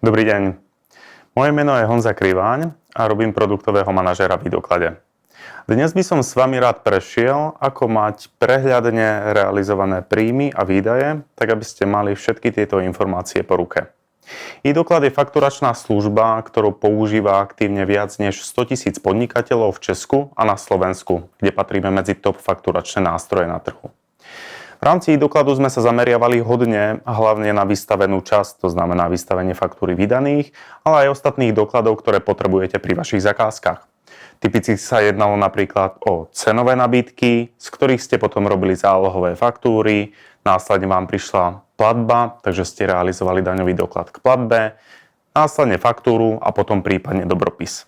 Dobrý deň. Moje meno je Honza Kriváň a robím produktového manažéra v e-doklade. Dnes by som s vami rád prešiel, ako mať prehľadne realizované príjmy a výdaje, tak aby ste mali všetky tieto informácie po ruke. E-doklad je fakturačná služba, ktorú používa aktívne viac než 100 000 podnikateľov v Česku a na Slovensku, kde patríme medzi top fakturačné nástroje na trhu. V rámci e-dokladu sme sa zameriavali hodne a hlavne na vystavenú časť, to znamená vystavenie faktúry vydaných, ale aj ostatných dokladov, ktoré potrebujete pri vašich zakázkach. Typicky sa jednalo napríklad o cenové nabídky, z ktorých ste potom robili zálohové faktúry, následne vám prišla platba, takže ste realizovali daňový doklad k platbe, následne faktúru a potom prípadne dobropis.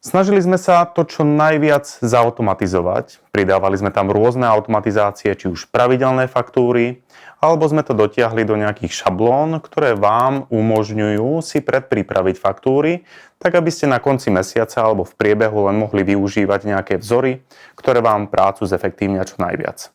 Snažili sme sa to čo najviac zautomatizovať. Pridávali sme tam rôzne automatizácie, či už pravidelné faktúry, alebo sme to dotiahli do nejakých šablón, ktoré vám umožňujú si predpripraviť faktúry, tak aby ste na konci mesiaca alebo v priebehu len mohli využívať nejaké vzory, ktoré vám prácu zefektívnia čo najviac.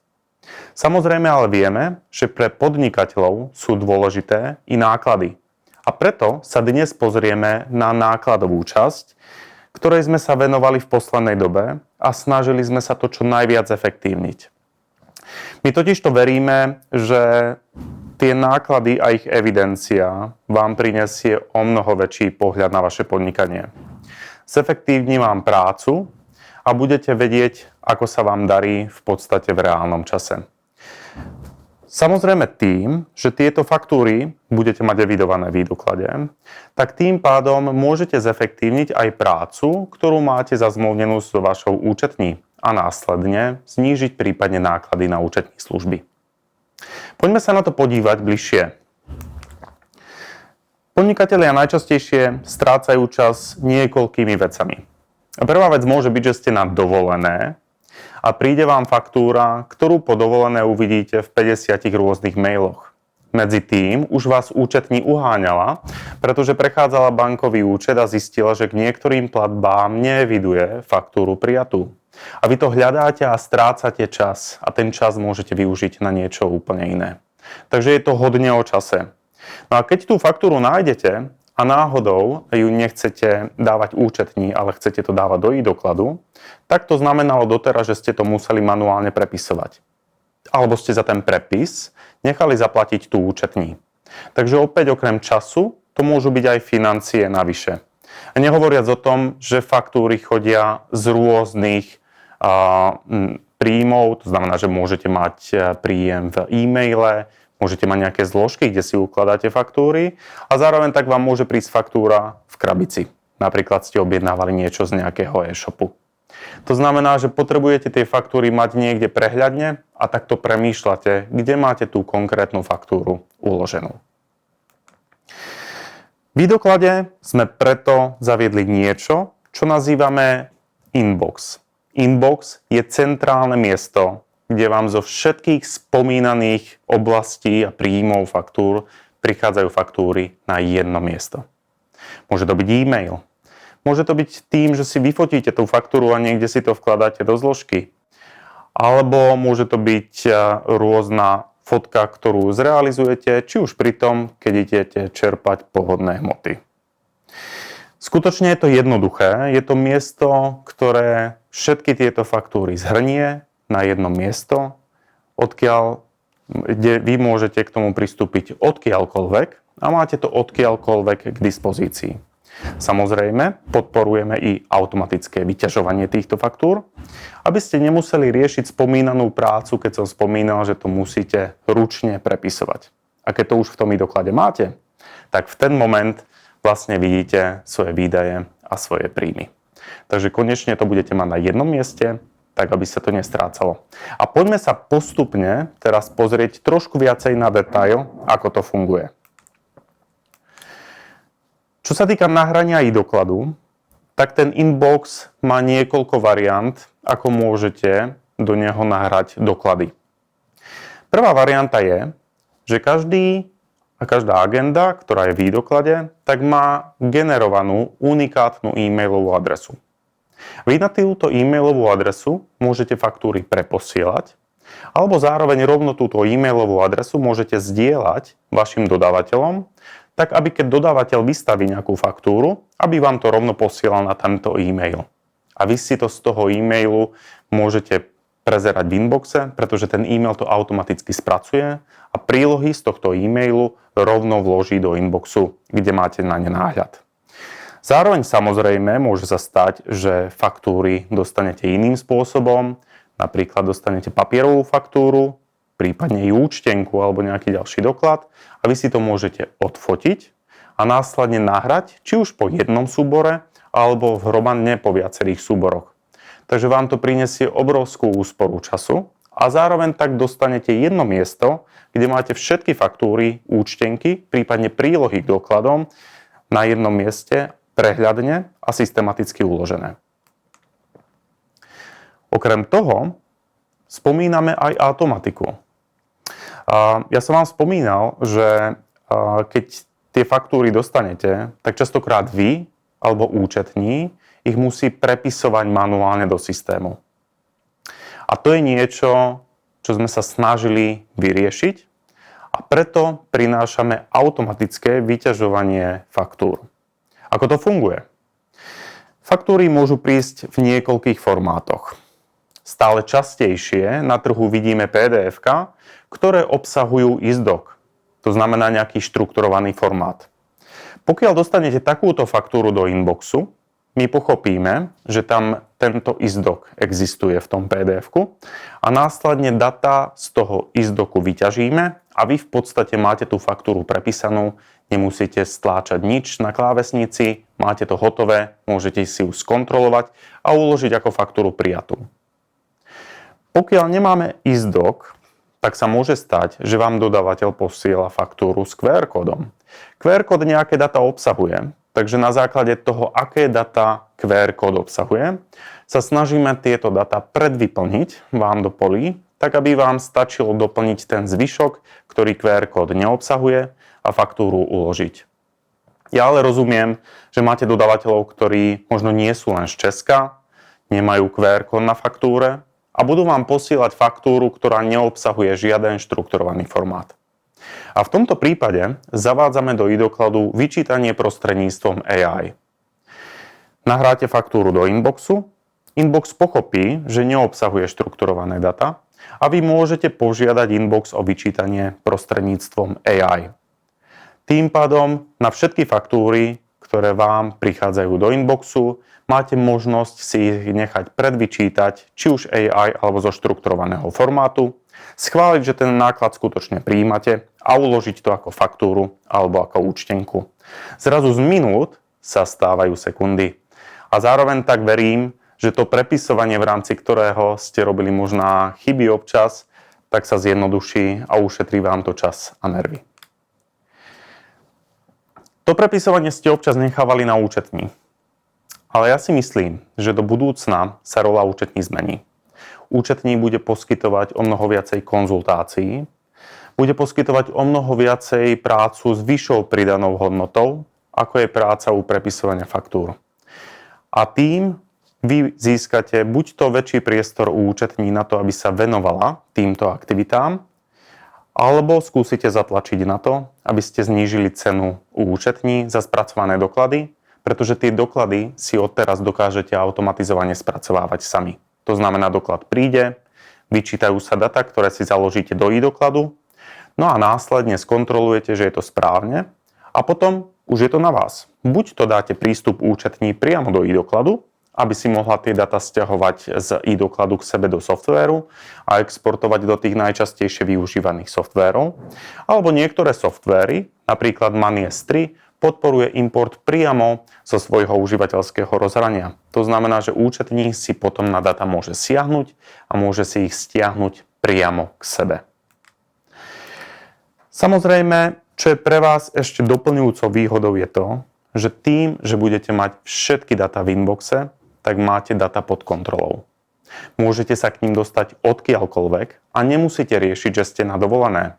Samozrejme ale vieme, že pre podnikateľov sú dôležité i náklady. A preto sa dnes pozrieme na nákladovú časť, ktorej sme sa venovali v poslednej dobe a snažili sme sa to čo najviac efektívniť. My totižto veríme, že tie náklady a ich evidencia vám prinesie o mnoho väčší pohľad na vaše podnikanie. Zefektívni vám prácu a budete vedieť, ako sa vám darí v podstate v reálnom čase. Samozrejme tým, že tieto faktúry budete mať evidované v e-doklade, tak tým pádom môžete zefektívniť aj prácu, ktorú máte zazmluvnenú s vašou účetní a následne znížiť prípadne náklady na účetní služby. Poďme sa na to podívať bližšie. Podnikatelia najčastejšie strácajú čas niekoľkými vecami. Prvá vec môže byť, že ste na dovolené a príde vám faktúra, ktorú po dovolené uvidíte v 50 rôznych mailoch. Medzi tým už vás účetní uháňala, pretože prechádzala bankový účet a zistila, že k niektorým platbám neeviduje faktúru prijatú. A vy to hľadáte a strácate čas a ten čas môžete využiť na niečo úplne iné. Takže je to hodne o čase. No a keď tú faktúru nájdete a náhodou ju nechcete dávať účetní, ale chcete to dávať do e-dokladu, tak to znamenalo doteraz, že ste to museli manuálne prepisovať. Alebo ste za ten prepis nechali zaplatiť tú účetní. Takže opäť okrem času to môžu byť aj financie navyše. A nehovoriac o tom, že faktúry chodia z rôznych príjmov, to znamená, že môžete mať príjem v e-maile, môžete mať nejaké zložky, kde si ukladáte faktúry a zároveň tak vám môže prísť faktúra v krabici. Napríklad ste objednávali niečo z nejakého e-shopu. To znamená, že potrebujete tie faktúry mať niekde prehľadne a takto premýšľate, kde máte tú konkrétnu faktúru uloženú. V e-doklade sme preto zaviedli niečo, čo nazývame inbox. Inbox je centrálne miesto, kde vám zo všetkých spomínaných oblastí a príjmov faktúr prichádzajú faktúry na jedno miesto. Môže to byť e-mail. Môže to byť tým, že si vyfotíte tú faktúru a niekde si to vkladáte do zložky. Alebo môže to byť rôzna fotka, ktorú zrealizujete, či už pri tom, keď idete čerpať pohodné hmoty. Skutočne je to jednoduché. Je to miesto, ktoré všetky tieto faktúry zhrnie na jedno miesto, kde vy môžete k tomu pristúpiť odkiaľkoľvek a máte to odkiaľkoľvek k dispozícii. Samozrejme, podporujeme i automatické vyťažovanie týchto faktúr, aby ste nemuseli riešiť spomínanú prácu, keď som spomínal, že to musíte ručne prepisovať. A keď to už v tom e-doklade máte, tak v ten moment vlastne vidíte svoje výdaje a svoje príjmy. Takže konečne to budete mať na jednom mieste, tak aby sa to nestrácalo. A poďme sa postupne teraz pozrieť trošku viacej na detail, ako to funguje. Čo sa týka nahrania e-dokladu, tak ten inbox má niekoľko variant, ako môžete do neho nahrať doklady. Prvá varianta je, že každá agenda, ktorá je v e-doklade, tak má generovanú unikátnu e-mailovú adresu. Vy na túto e-mailovú adresu môžete faktúry preposielať, alebo zároveň rovno túto e-mailovú adresu môžete zdieľať vašim dodávateľom, tak aby keď dodávateľ vystaví nejakú faktúru, aby vám to rovno posielal na tento e-mail. A vy si to z toho e-mailu môžete prezerať v inboxe, pretože ten e-mail to automaticky spracuje a prílohy z tohto e-mailu rovno vloží do inboxu, kde máte na ne náhľad. Zároveň samozrejme môže sa stať, že faktúry dostanete iným spôsobom, napríklad dostanete papierovú faktúru, prípadne i účtenku alebo nejaký ďalší doklad a vy si to môžete odfotiť a následne nahrať, či už po jednom súbore alebo hromadne po viacerých súboroch. Takže vám to prinesie obrovskú úsporu času a zároveň tak dostanete jedno miesto, kde máte všetky faktúry, účtenky, prípadne prílohy k dokladom na jednom mieste prehľadne a systematicky uložené. Okrem toho spomíname aj automatiku. Ja som vám spomínal, že keď tie faktúry dostanete, tak častokrát vy alebo účetní ich musí prepisovať manuálne do systému. A to je niečo, čo sme sa snažili vyriešiť a preto prinášame automatické vyťažovanie faktúr. Ako to funguje? Faktúry môžu prísť v niekoľkých formátoch. Stále častejšie na trhu vidíme PDF-ka, ktoré obsahujú ISDOC, to znamená nejaký štrukturovaný formát. Pokiaľ dostanete takúto faktúru do inboxu, my pochopíme, že tam tento ISDOC existuje v tom PDF-ku a následne data z toho ISDOCu vyťažíme a vy v podstate máte tú faktúru prepísanú, nemusíte stláčať nič na klávesnici, máte to hotové, môžete si ju skontrolovať a uložiť ako faktúru prijatú. Pokiaľ nemáme ISDOC, tak sa môže stať, že vám dodávateľ posiela faktúru s QR kódom. QR kód nejaké data obsahuje, takže na základe toho, aké data QR kód obsahuje, sa snažíme tieto data predvyplniť vám do polí, tak aby vám stačilo doplniť ten zvyšok, ktorý QR kód neobsahuje a faktúru uložiť. Ja ale rozumiem, že máte dodávateľov, ktorí možno nie sú len z Česka, nemajú QR kód na faktúre, a budú vám posielať faktúru, ktorá neobsahuje žiaden štrukturovaný formát. A v tomto prípade zavádzame do e-dokladu vyčítanie prostredníctvom AI. Nahráte faktúru do inboxu, inbox pochopí, že neobsahuje štrukturované data a vy môžete požiadať inbox o vyčítanie prostredníctvom AI. Tým pádom na všetky faktúry, ktoré vám prichádzajú do inboxu, máte možnosť si ich nechať predvyčítať, či už AI alebo zo štrukturovaného formátu, schváliť, že ten náklad skutočne prijímate a uložiť to ako faktúru alebo ako účtenku. Zrazu z minút sa stávajú sekundy. A zároveň tak verím, že to prepisovanie, v rámci ktorého ste robili možná chyby občas, tak sa zjednoduší a ušetrí vám to čas a nervy. To prepisovanie ste občas nechávali na účetní. Ale ja si myslím, že do budúcna sa rola účetní zmení. Účetní bude poskytovať o mnoho viacej konzultácií, bude poskytovať o mnoho viacej prácu s vyššou pridanou hodnotou, ako je práca u prepisovania faktúr. A tým vy získate buď to väčší priestor u účetní na to, aby sa venovala týmto aktivitám, alebo skúsite zatlačiť na to, aby ste znížili cenu u účetní za spracované doklady, pretože tie doklady si odteraz dokážete automatizovane spracovávať sami. To znamená, doklad príde, vyčítajú sa data, ktoré si založíte do e-dokladu, no a následne skontrolujete, že je to správne a potom už je to na vás. Buď to dáte prístup účetní priamo do e-dokladu, aby si mohla tie data stiahovať z e-dokladu k sebe do softvéru a exportovať do tých najčastejšie využívaných softvérov, alebo niektoré softvéry, napríklad Manies 3, podporuje import priamo zo svojho užívateľského rozhrania. To znamená, že účetník si potom na data môže siahnuť a môže si ich stiahnuť priamo k sebe. Samozrejme, čo je pre vás ešte doplňujúcou výhodou je to, že tým, že budete mať všetky data v inboxe, tak máte data pod kontrolou. Môžete sa k ním dostať odkiaľkoľvek a nemusíte riešiť, že ste na dovolené.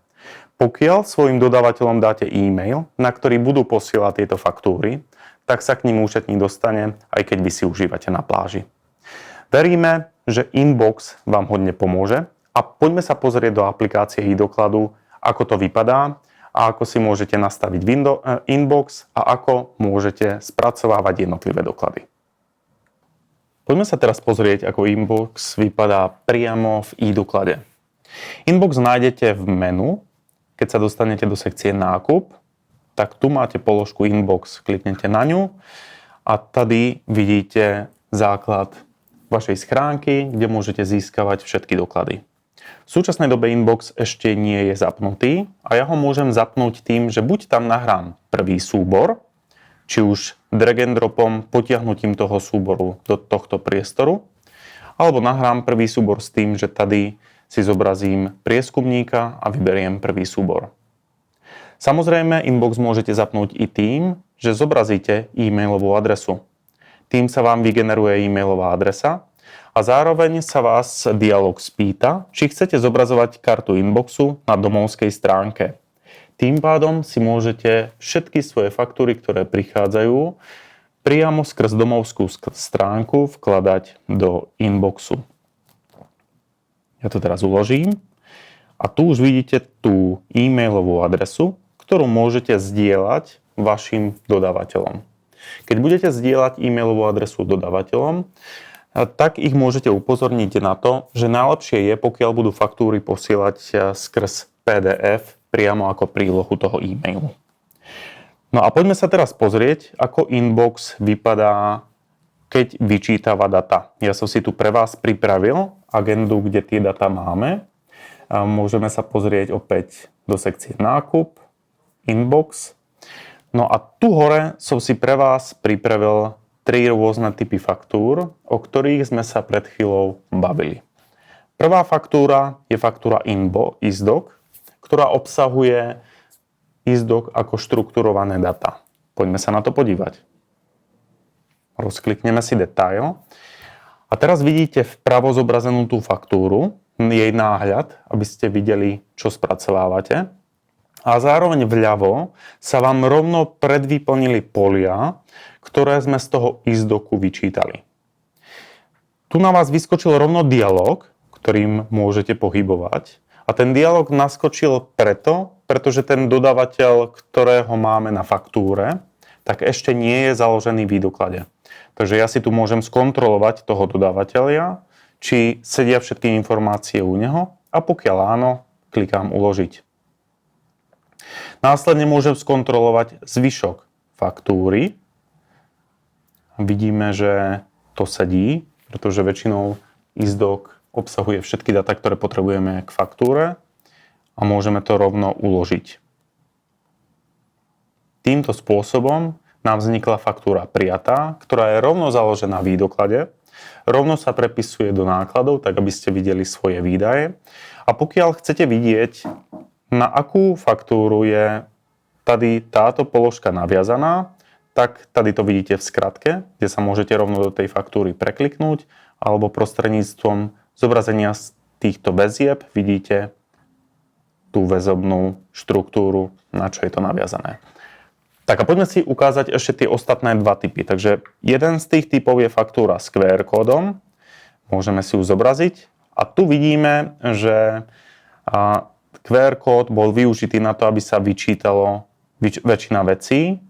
Pokiaľ svojim dodávateľom dáte e-mail, na ktorý budú posielať tieto faktúry, tak sa k ním účetník dostane, aj keď vy si užívate na pláži. Veríme, že inbox vám hodne pomôže a poďme sa pozrieť do aplikácie e-dokladu, ako to vypadá a ako si môžete nastaviť inbox a ako môžete spracovávať jednotlivé doklady. Poďme sa teraz pozrieť, ako inbox vypadá priamo v e-doklade. Inbox nájdete v menu, keď sa dostanete do sekcie nákup, tak tu máte položku inbox, kliknete na ňu a tady vidíte základ vašej schránky, kde môžete získavať všetky doklady. V súčasnej dobe inbox ešte nie je zapnutý a ja ho môžem zapnúť tým, že buď tam nahrám prvý súbor, či už drag and dropom, potiahnutím toho súboru do tohto priestoru, alebo nahrám prvý súbor s tým, že tady si zobrazím prieskumníka a vyberiem prvý súbor. Samozrejme, inbox môžete zapnúť i tým, že zobrazíte e-mailovú adresu. Tým sa vám vygeneruje e-mailová adresa a zároveň sa vás dialog spýta, či chcete zobrazovať kartu inboxu na domovskej stránke. Tým pádom si môžete všetky svoje faktúry, ktoré prichádzajú, priamo skrz domovskú stránku vkladať do inboxu. Ja to teraz uložím a tu už vidíte tú e-mailovú adresu, ktorú môžete zdieľať vašim dodávateľom. Keď budete zdieľať e-mailovú adresu dodávateľom, tak ich môžete upozorniť na to, že najlepšie je, pokiaľ budú faktúry posielať skrz PDF priamo ako prílohu toho e-mailu. No a poďme sa teraz pozrieť, ako inbox vypadá, keď vyčítava data. Ja som si tu pre vás pripravil agendu, kde tie data máme. Môžeme sa pozrieť opäť do sekcie nákup, inbox. No a tu hore som si pre vás pripravil 3 rôzne typy faktúr, o ktorých sme sa pred chvíľou bavili. Prvá faktúra je faktúra ISDOC, ktorá obsahuje ISDOC ako štrukturované data. Poďme sa na to podívať. Rozklikneme si detail. A teraz vidíte vpravo zobrazenú tú faktúru, jej náhľad, aby ste videli, čo spracovávate. A zároveň vľavo sa vám rovno predvyplnili polia, ktoré sme z toho ISDOCu vyčítali. Tu na vás vyskočil rovno dialog, ktorým môžete pohybovať. A ten dialog naskočil pretože ten dodávateľ, ktorého máme na faktúre, tak ešte nie je založený v e-doklade. Takže ja si tu môžem skontrolovať toho dodávateľa, či sedia všetky informácie u neho a pokiaľ áno, klikám uložiť. Následne môžem skontrolovať zvyšok faktúry. Vidíme, že to sedí, pretože väčšinou ISDOC obsahuje všetky dáta, ktoré potrebujeme k faktúre a môžeme to rovno uložiť. Týmto spôsobom nám vznikla faktúra prijatá, ktorá je rovno založená v e-doklade, rovno sa prepisuje do nákladov, tak aby ste videli svoje výdaje. A pokiaľ chcete vidieť, na akú faktúru je tady táto položka naviazaná, tak tady to vidíte v skratke, kde sa môžete rovno do tej faktúry prekliknúť, alebo prostredníctvom zobrazenia z týchto väzieb vidíte tú väzobnú štruktúru, na čo je to naviazané. Tak a poďme si ukázať ešte tie ostatné dva typy. Takže jeden z tých typov je faktúra s QR kódom. Môžeme si ju zobraziť. A tu vidíme, že QR kód bol využitý na to, aby sa vyčítalo väčšina vecí.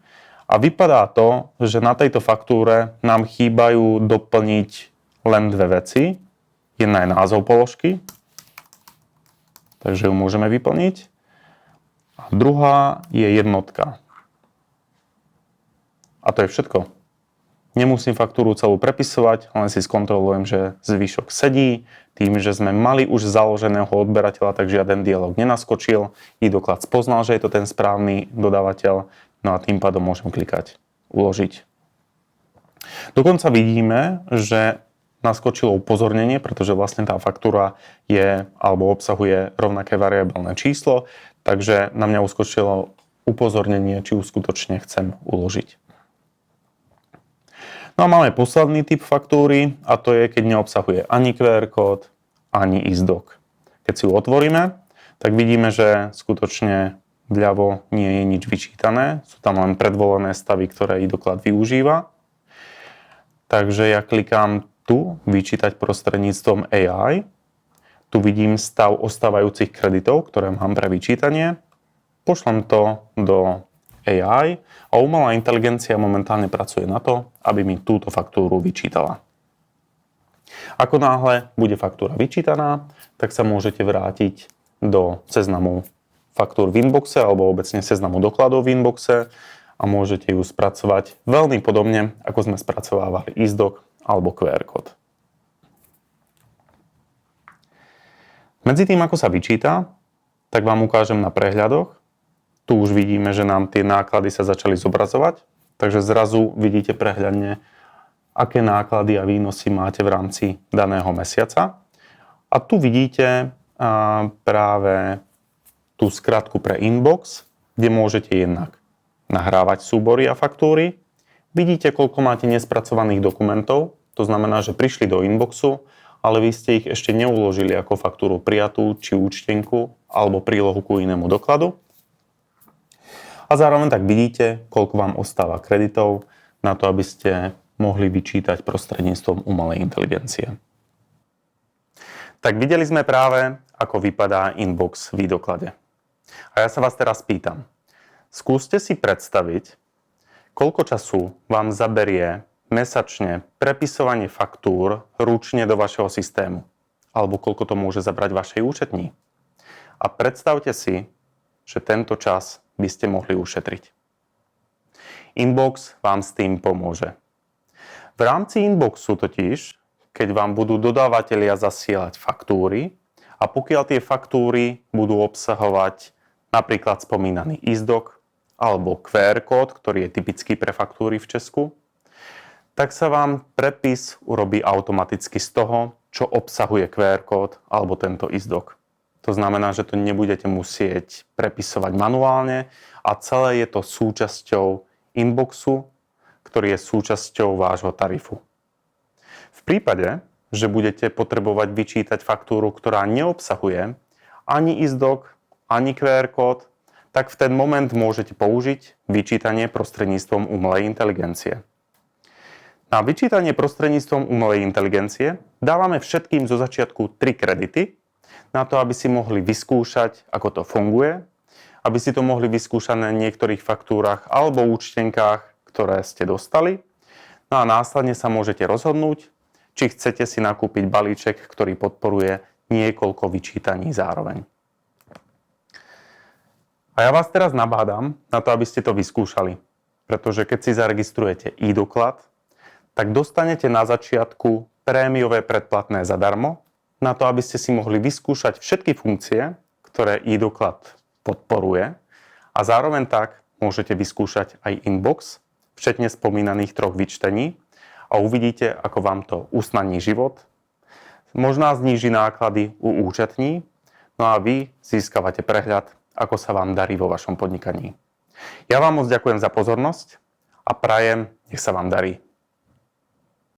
A vypadá to, že na tejto faktúre nám chýbajú doplniť len dve veci. Jedna je názov položky, takže ju môžeme vyplniť. A druhá je jednotka. A to je všetko. Nemusím faktúru celú prepisovať, len si skontrolujem, že zvyšok sedí. Tým, že sme mali už založeného odberateľa, tak žiaden dialog nenaskočil. E-doklad spoznal, že je to ten správny dodávateľ, no a tým pádom môžem klikať uložiť. Dokonca vidíme, že naskočilo upozornenie, pretože vlastne tá faktúra je alebo obsahuje rovnaké variabilné číslo, takže na mňa uskočilo upozornenie, či ju skutočne chcem uložiť. No a máme posledný typ faktúry a to je, keď neobsahuje ani QR kód, ani ISDOC. Keď si ju otvoríme, tak vidíme, že skutočne vľavo nie je nič vyčítané. Sú tam len predvolené stavy, ktoré e-doklad využíva. Takže ja klikám tu vyčítať prostredníctvom AI. Tu vidím stav ostávajúcich kreditov, ktoré mám pre vyčítanie. pošlem to do AI a umelá inteligencia momentálne pracuje na to, aby mi túto faktúru vyčítala. Ako náhle bude faktúra vyčítaná, tak sa môžete vrátiť do seznamu faktúr v inboxe alebo obecne seznamu dokladov v inboxe a môžete ju spracovať veľmi podobne, ako sme spracovávali ISDOC alebo QR kód. Medzi tým, ako sa vyčíta, tak vám ukážem na prehľadoch. Tu už vidíme, že nám tie náklady sa začali zobrazovať, takže zrazu vidíte prehľadne, aké náklady a výnosy máte v rámci daného mesiaca. A tu vidíte práve tú skratku pre inbox, kde môžete jednak nahrávať súbory a faktúry. Vidíte, koľko máte nespracovaných dokumentov, to znamená, že prišli do inboxu, ale vy ste ich ešte neuložili ako faktúru prijatú, či účtenku, alebo prílohu ku inému dokladu. A zároveň tak vidíte, koľko vám ostáva kreditov na to, aby ste mohli vyčítať prostredníctvom umelej inteligencie. Tak videli sme práve, ako vypadá inbox v doklade. A ja sa vás teraz pýtam, skúste si predstaviť, koľko času vám zaberie mesačne prepisovanie faktúr ručne do vašeho systému. Alebo koľko to môže zabrať vašej účetní. A predstavte si, že tento čas by ste mohli ušetriť. Inbox vám s tým pomôže. V rámci inboxu totiž, keď vám budú dodávateľia zasielať faktúry a pokiaľ tie faktúry budú obsahovať napríklad spomínaný ISDOC alebo QR kód, ktorý je typický pre faktúry v Česku, tak sa vám prepis urobí automaticky z toho, čo obsahuje QR kód alebo tento ISDOC. To znamená, že to nebudete musieť prepisovať manuálne a celé je to súčasťou inboxu, ktorý je súčasťou vášho tarifu. V prípade, že budete potrebovať vyčítať faktúru, ktorá neobsahuje ani ISDOC, ani QR kód, tak v ten moment môžete použiť vyčítanie prostredníctvom umelej inteligencie. Na vyčítanie prostredníctvom umelej inteligencie dávame všetkým zo začiatku 3 kredity na to, aby si mohli vyskúšať, ako to funguje, aby si to mohli vyskúšať na niektorých faktúrach alebo účtenkách, ktoré ste dostali. No a následne sa môžete rozhodnúť, či chcete si nakúpiť balíček, ktorý podporuje niekoľko vyčítaní zároveň. A ja vás teraz nabádam na to, aby ste to vyskúšali, pretože keď si zaregistrujete e-doklad, tak dostanete na začiatku prémiové predplatné zadarmo, na to, aby ste si mohli vyskúšať všetky funkcie, ktoré e-doklad podporuje a zároveň tak môžete vyskúšať aj inbox, včetne spomínaných 3 vyčtení a uvidíte, ako vám to usnadní život, možná zníži náklady u účetní, no a vy získavate prehľad, ako sa vám darí vo vašom podnikaní. Ja vám moc ďakujem za pozornosť a prajem, nech sa vám darí.